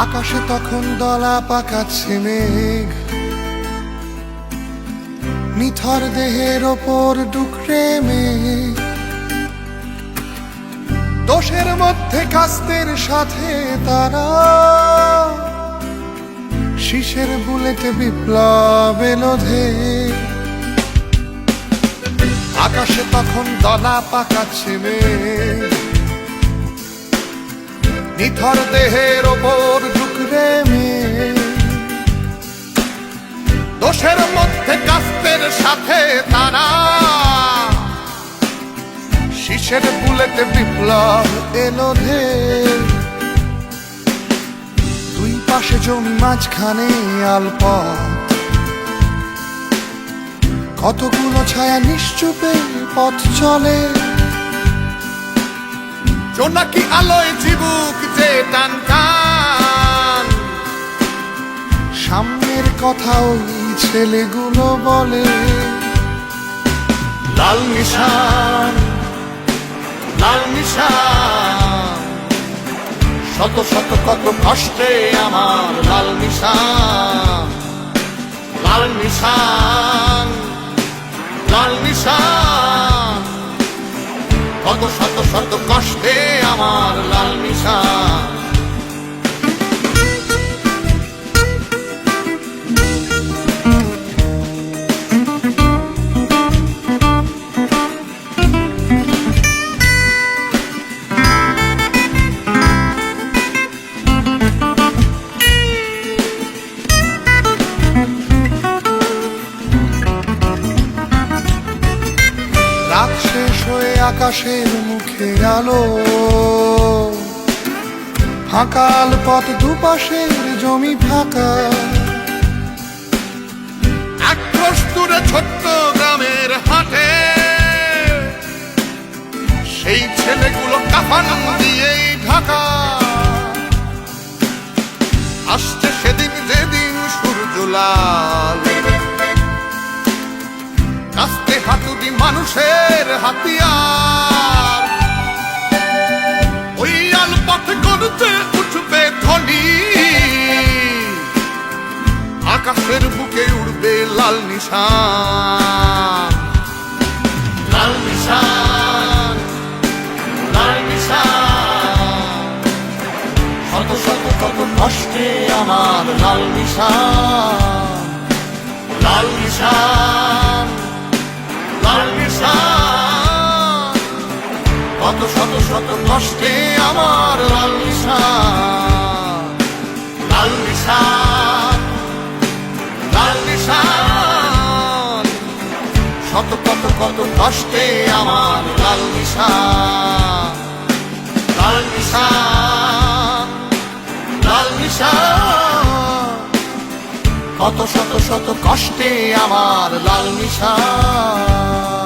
আকাশে তখন দলা পাকাচ্ছে মেঘ, নিথর দেহের ওপর ডুকরে মেঘ। দোষের মধ্যে কাস্তের সাথে তারা, শীষের বুলেটে বিপ্লব এলো ধে। আকাশে তখন দলা পাকাচ্ছে মেঘ, নিথর দেহের ওপর ডুকরে মেঘ। দোষের মধ্যে কাস্তের সাথে তারা, শীষের বুলেটে বিপ্লব এলো ধে। দুই পাশে জমি মাঝখানে আলপথ, কতগুলো ছায়া নিশ্চুপে পথ চলে। জোনাকি আলোয় চিবুক যে টান টান, সামনের কথা ওই ছেলেগুলো বলে। লাল নিশান, লাল নিশান, শত শত কত কষ্টে আমার লাল নিশান। লাল নিশান, লাল নিশান, কত শত শত কষ্টে আমার লাল নিশান। রাত শেষ হয়ে আকাশের মুখে আলো, ফাঁকাল পথ দুপাশের জমি ফাঁকা। এক ক্রোশ দূরে ছোট্ট গ্রামের হাটে, সেই ছেলেগুলো কাফান দিয়েই ঢাকা। আসছে সেদিন যেদিন সূর্য লাল, কাস্তে হাতুড়ি মানুষের হাতিয়ার। ওই আলপথ করতে উঠবে ধ্বনি, আকাশের বুকে উড়বে লাল নিশান। লাল নিশান, লাল নিশান, শত শত কত কষ্টে আমার লাল নিশান। লাল নিশান, লাল নিশান, কত শত শত কষ্টে আমার লাল নিশান। লাল নিশান, লাল নিশান, শত কত কত কষ্টে আমার লাল নিশান। লাল নিশান, লাল নিশান, কত শত শত কষ্টে আমার লাল নিশান।